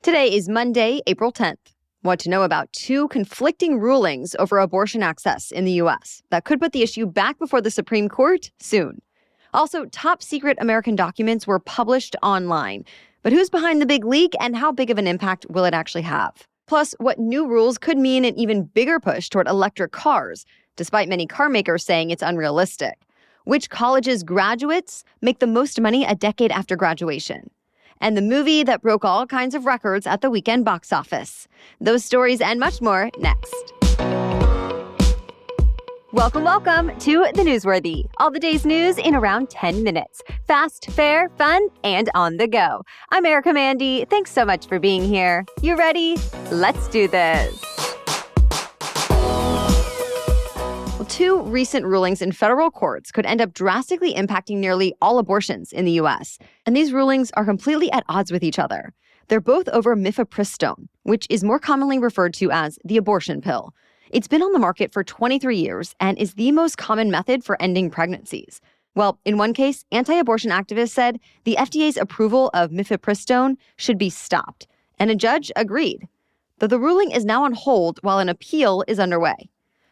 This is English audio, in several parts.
Today is Monday, April 10th. What to know about two conflicting rulings over abortion access in the U.S. that could put the issue back before the Supreme Court soon. Also, top secret American documents were published online. But who's behind the big leak and how big of an impact will it actually have? Plus, what new rules could mean an even bigger push toward electric cars, despite many car makers saying it's unrealistic. Which colleges' graduates make the most money a decade after graduation? And the movie that broke all kinds of records at the weekend box office. Those stories and much more next. Welcome to The Newsworthy. All the day's news in around 10 minutes. Fast, fair, fun, and on the go. I'm Erica Mandy. Thanks so much for being here. You ready? Let's do this. Two recent rulings in federal courts could end up drastically impacting nearly all abortions in the U.S. And these rulings are completely at odds with each other. They're both over mifepristone, which is more commonly referred to as the abortion pill. It's been on the market for 23 years and is the most common method for ending pregnancies. Well, in one case, anti-abortion activists said the FDA's approval of mifepristone should be stopped, and a judge agreed. Though the ruling is now on hold while an appeal is underway.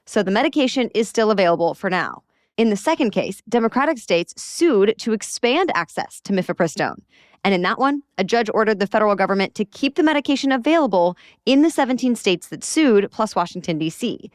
So the medication is still available for now. In the second case, Democratic states sued to expand access to mifepristone. And in that one, a judge ordered the federal government to keep the medication available in the 17 states that sued, plus Washington, D.C.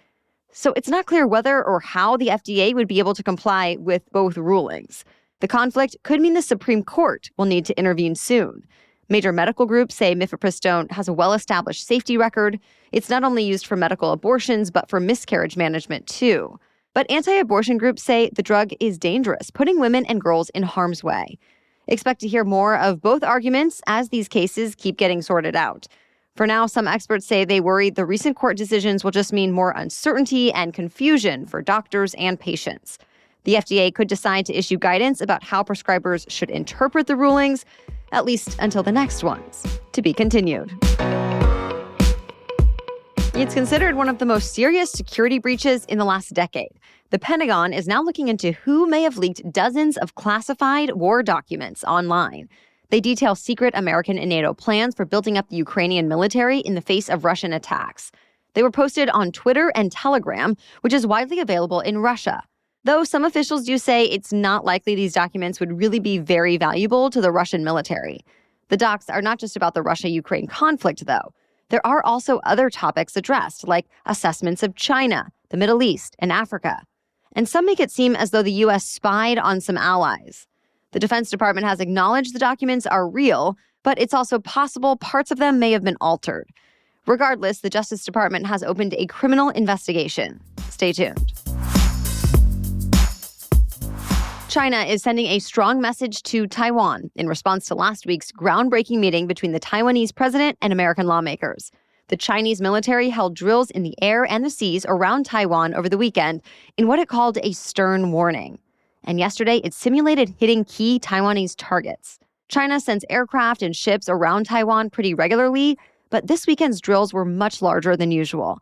So it's not clear whether or how the FDA would be able to comply with both rulings. The conflict could mean the Supreme Court will need to intervene soon. Major medical groups say mifepristone has a well-established safety record. It's not only used for medical abortions, but for miscarriage management, too. But anti-abortion groups say the drug is dangerous, putting women and girls in harm's way. Expect to hear more of both arguments as these cases keep getting sorted out. For now, some experts say they worry the recent court decisions will just mean more uncertainty and confusion for doctors and patients. The FDA could decide to issue guidance about how prescribers should interpret the rulings, at least until the next ones. To be continued. It's considered one of the most serious security breaches in the last decade. The Pentagon is now looking into who may have leaked dozens of classified war documents online. They detail secret American and NATO plans for building up the Ukrainian military in the face of Russian attacks. They were posted on Twitter and Telegram, which is widely available in Russia. Though some officials do say it's not likely these documents would really be very valuable to the Russian military. The docs are not just about the Russia-Ukraine conflict, though. There are also other topics addressed, like assessments of China, the Middle East, and Africa. And some make it seem as though the U.S. spied on some allies. The Defense Department has acknowledged the documents are real, but it's also possible parts of them may have been altered. Regardless, the Justice Department has opened a criminal investigation. Stay tuned. China is sending a strong message to Taiwan in response to last week's groundbreaking meeting between the Taiwanese president and American lawmakers. The Chinese military held drills in the air and the seas around Taiwan over the weekend in what it called a stern warning. And yesterday, it simulated hitting key Taiwanese targets. China sends aircraft and ships around Taiwan pretty regularly, but this weekend's drills were much larger than usual.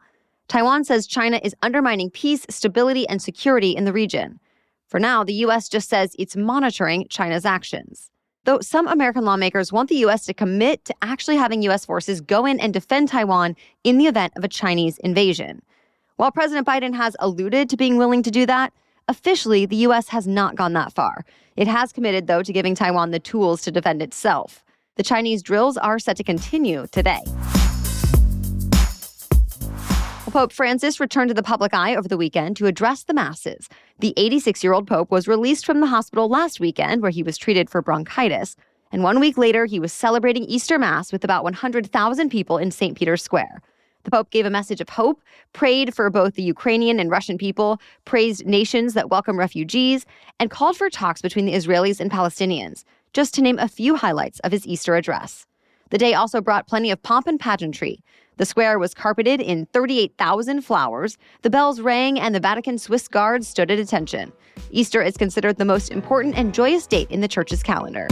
Taiwan says China is undermining peace, stability, and security in the region. For now, the U.S. just says it's monitoring China's actions. Though some American lawmakers want the U.S. to commit to actually having U.S. forces go in and defend Taiwan in the event of a Chinese invasion. While President Biden has alluded to being willing to do that, officially, the U.S. has not gone that far. It has committed, though, to giving Taiwan the tools to defend itself. The Chinese drills are set to continue today. Pope Francis returned to the public eye over the weekend to address the masses. The 86-year-old Pope was released from the hospital last weekend where he was treated for bronchitis, and 1 week later he was celebrating Easter Mass with about 100,000 people in St. Peter's Square. The Pope gave a message of hope, prayed for both the Ukrainian and Russian people, praised nations that welcome refugees, and called for talks between the Israelis and Palestinians, just to name a few highlights of his Easter address. The day also brought plenty of pomp and pageantry. The square was carpeted in 38,000 flowers, the bells rang, and the Vatican Swiss Guards stood at attention. Easter is considered the most important and joyous date in the church's calendar.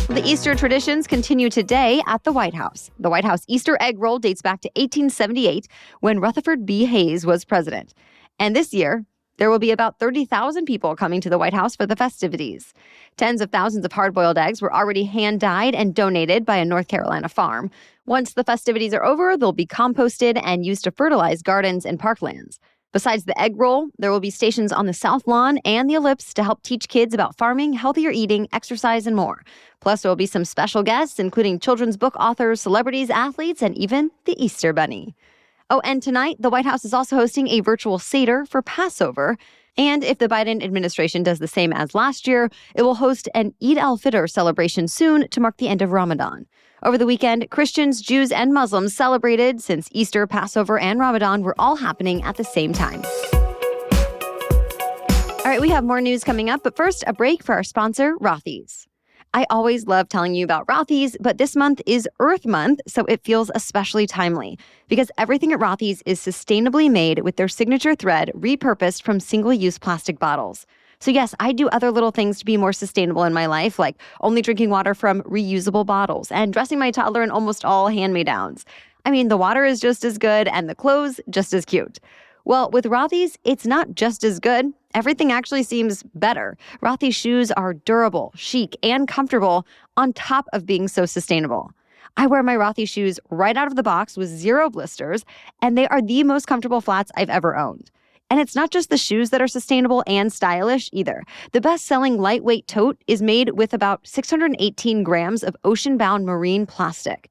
The Easter traditions continue today at the White House. The White House Easter egg roll dates back to 1878, when Rutherford B. Hayes was president. And this year, There will be about 30,000 people coming to the White House for the festivities. Tens of thousands of hard-boiled eggs were already hand-dyed and donated by a North Carolina farm. Once the festivities are over, they'll be composted and used to fertilize gardens and parklands. Besides the egg roll, there will be stations on the South Lawn and the Ellipse to help teach kids about farming, healthier eating, exercise, and more. Plus, there will be some special guests, including children's book authors, celebrities, athletes, and even the Easter Bunny. Oh, and tonight, the White House is also hosting a virtual Seder for Passover. And if the Biden administration does the same as last year, it will host an Eid al-Fitr celebration soon to mark the end of Ramadan. Over the weekend, Christians, Jews, and Muslims celebrated since Easter, Passover, and Ramadan were all happening at the same time. All right, we have more news coming up, but first, a break for our sponsor, Rothy's. I always love telling you about Rothy's, but this month is Earth Month, so it feels especially timely because everything at Rothy's is sustainably made with their signature thread repurposed from single-use plastic bottles. So yes, I do other little things to be more sustainable in my life, like only drinking water from reusable bottles and dressing my toddler in almost all hand-me-downs. I mean, the water is just as good and the clothes just as cute. Well, with Rothy's, it's not just as good. Everything actually seems better. Rothy's shoes are durable, chic, and comfortable on top of being so sustainable. I wear my Rothy's shoes right out of the box with 0 blisters, and they are the most comfortable flats I've ever owned. And it's not just the shoes that are sustainable and stylish either. The best-selling lightweight tote is made with about 618 grams of ocean-bound marine plastic.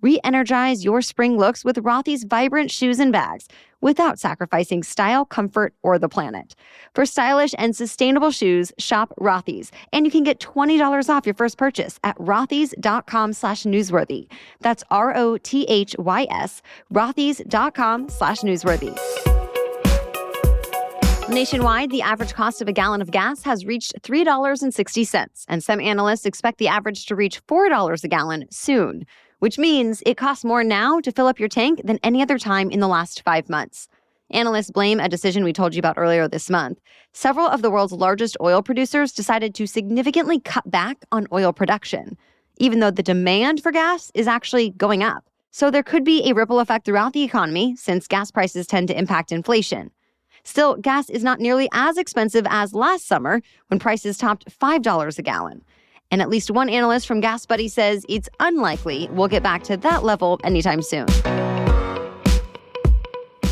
Re-energize your spring looks with Rothy's vibrant shoes and bags without sacrificing style, comfort, or the planet. For stylish and sustainable shoes, shop Rothy's, and you can get $20 off your first purchase at rothys.com/newsworthy. That's ROTHYS, rothys.com/newsworthy. Nationwide, the average cost of a gallon of gas has reached $3.60, and some analysts expect the average to reach $4 a gallon soon, which means it costs more now to fill up your tank than any other time in the last 5 months. Analysts blame a decision we told you about earlier this month. Several of the world's largest oil producers decided to significantly cut back on oil production, even though the demand for gas is actually going up. So there could be a ripple effect throughout the economy since gas prices tend to impact inflation. Still, gas is not nearly as expensive as last summer when prices topped $5 a gallon. And at least one analyst from Gas Buddy says it's unlikely we'll get back to that level anytime soon.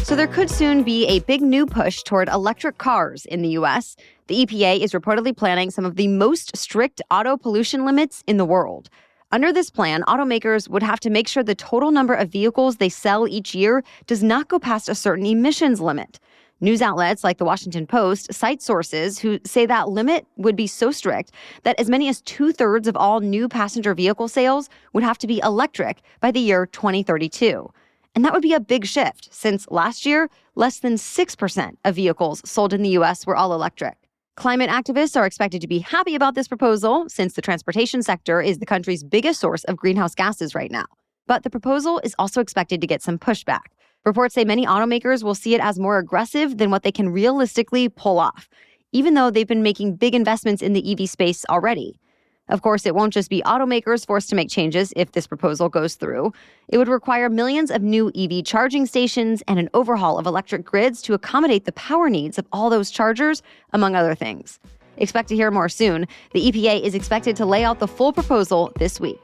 So there could soon be a big new push toward electric cars in the U.S. The EPA is reportedly planning some of the most strict auto pollution limits in the world. Under this plan, automakers would have to make sure the total number of vehicles they sell each year does not go past a certain emissions limit. News outlets like the Washington Post cite sources who say that limit would be so strict that as many as 2/3 of all new passenger vehicle sales would have to be electric by the year 2032. And that would be a big shift, since last year, less than 6% of vehicles sold in the U.S. were all electric. Climate activists are expected to be happy about this proposal, since the transportation sector is the country's biggest source of greenhouse gases right now. But the proposal is also expected to get some pushback. Reports say many automakers will see it as more aggressive than what they can realistically pull off, even though they've been making big investments in the EV space already. Of course, it won't just be automakers forced to make changes if this proposal goes through. It would require millions of new EV charging stations and an overhaul of electric grids to accommodate the power needs of all those chargers, among other things. Expect to hear more soon. The EPA is expected to lay out the full proposal this week.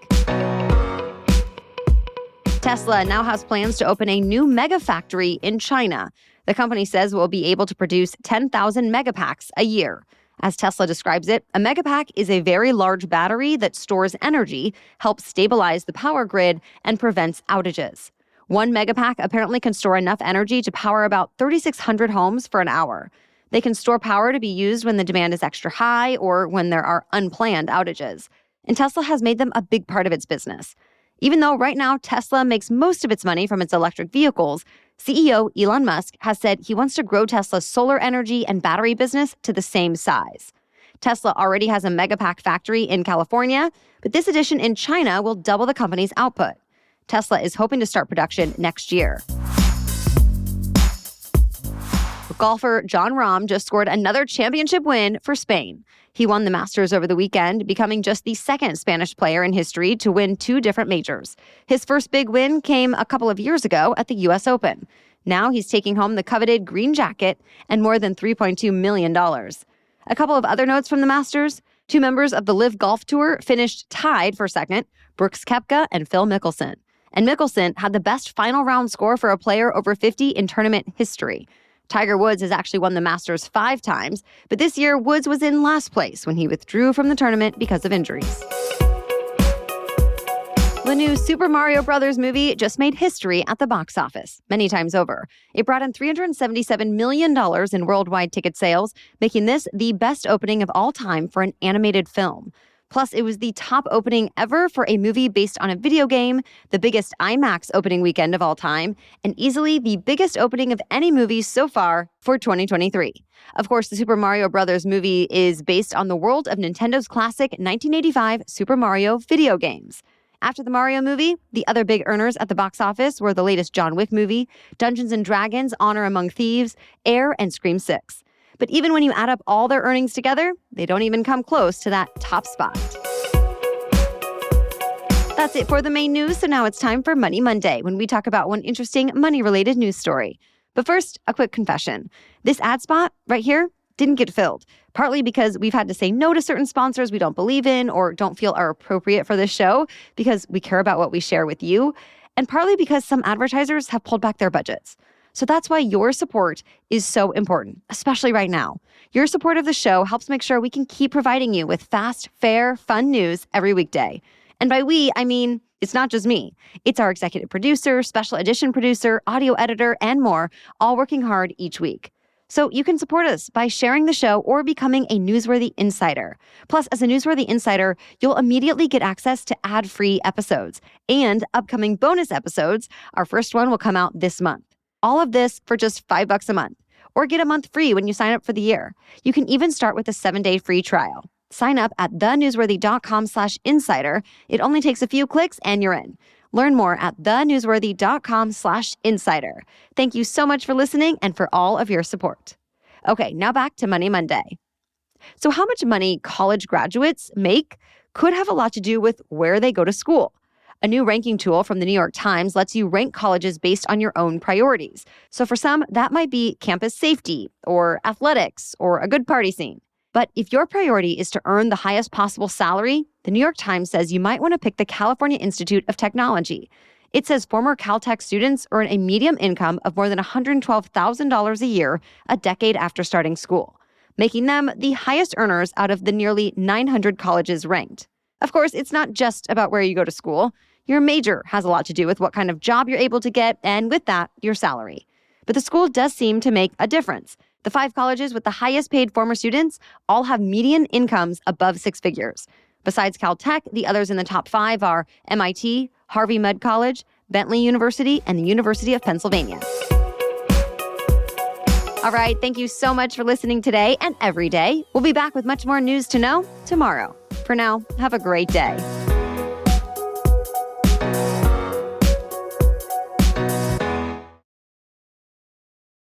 Tesla now has plans to open a new mega factory in China. The company says it will be able to produce 10,000 megapacks a year. As Tesla describes it, a megapack is a very large battery that stores energy, helps stabilize the power grid, and prevents outages. One megapack apparently can store enough energy to power about 3,600 homes for an hour. They can store power to be used when the demand is extra high or when there are unplanned outages. And Tesla has made them a big part of its business. Even though right now Tesla makes most of its money from its electric vehicles, CEO Elon Musk has said he wants to grow Tesla's solar energy and battery business to the same size. Tesla already has a megapack factory in California, but this addition in China will double the company's output. Tesla is hoping to start production next year. Golfer Jon Rahm just scored another championship win for Spain. He won the Masters over the weekend, becoming just the second Spanish player in history to win 2 different majors. His first big win came a couple of years ago at the U.S. Open. Now he's taking home the coveted green jacket and more than $3.2 million. A couple of other notes from the Masters. 2 members of the Live Golf Tour finished tied for second, Brooks Koepka and Phil Mickelson. And Mickelson had the best final round score for a player over 50 in tournament history. Tiger Woods has actually won the Masters 5 times, but this year Woods was in last place when he withdrew from the tournament because of injuries. The new Super Mario Bros. Movie just made history at the box office, many times over. It brought in $377 million in worldwide ticket sales, making this the best opening of all time for an animated film. Plus, it was the top opening ever for a movie based on a video game, the biggest IMAX opening weekend of all time, and easily the biggest opening of any movie so far for 2023. Of course, the Super Mario Bros. Movie is based on the world of Nintendo's classic 1985 Super Mario video games. After the Mario movie, the other big earners at the box office were the latest John Wick movie, Dungeons & Dragons: Honor Among Thieves, Air, and Scream 6. But even when you add up all their earnings together, they don't even come close to that top spot. That's it for the main news, so now it's time for Money Monday, when we talk about one interesting money-related news story. But first, a quick confession. This ad spot right here didn't get filled, partly because we've had to say no to certain sponsors we don't believe in or don't feel are appropriate for this show because we care about what we share with you, and partly because some advertisers have pulled back their budgets. So that's why your support is so important, especially right now. Your support of the show helps make sure we can keep providing you with fast, fair, fun news every weekday. And by we, I mean, it's not just me. It's our executive producer, special edition producer, audio editor, and more, all working hard each week. So you can support us by sharing the show or becoming a Newsworthy Insider. Plus, as a Newsworthy Insider, you'll immediately get access to ad-free episodes and upcoming bonus episodes. Our first one will come out this month. All of this for just $5 a month. Or get a month free when you sign up for the year. You can even start with a 7-day free trial. Sign up at thenewsworthy.com/insider. It only takes a few clicks and you're in. Learn more at thenewsworthy.com/insider. Thank you so much for listening and for all of your support. Okay, now back to Money Monday. So how much money college graduates make could have a lot to do with where they go to school. A new ranking tool from the New York Times lets you rank colleges based on your own priorities. So for some, that might be campus safety or athletics or a good party scene. But if your priority is to earn the highest possible salary, the New York Times says you might want to pick the California Institute of Technology. It says former Caltech students earn a median income of more than $112,000 a year a decade after starting school, making them the highest earners out of the nearly 900 colleges ranked. Of course, it's not just about where you go to school. Your major has a lot to do with what kind of job you're able to get, and with that, your salary. But the school does seem to make a difference. The 5 colleges with the highest paid former students all have median incomes above 6 figures. Besides Caltech, the others in the top 5 are MIT, Harvey Mudd College, Bentley University, and the University of Pennsylvania. All right, thank you so much for listening today and every day. We'll be back with much more news to know tomorrow. For now, have a great day.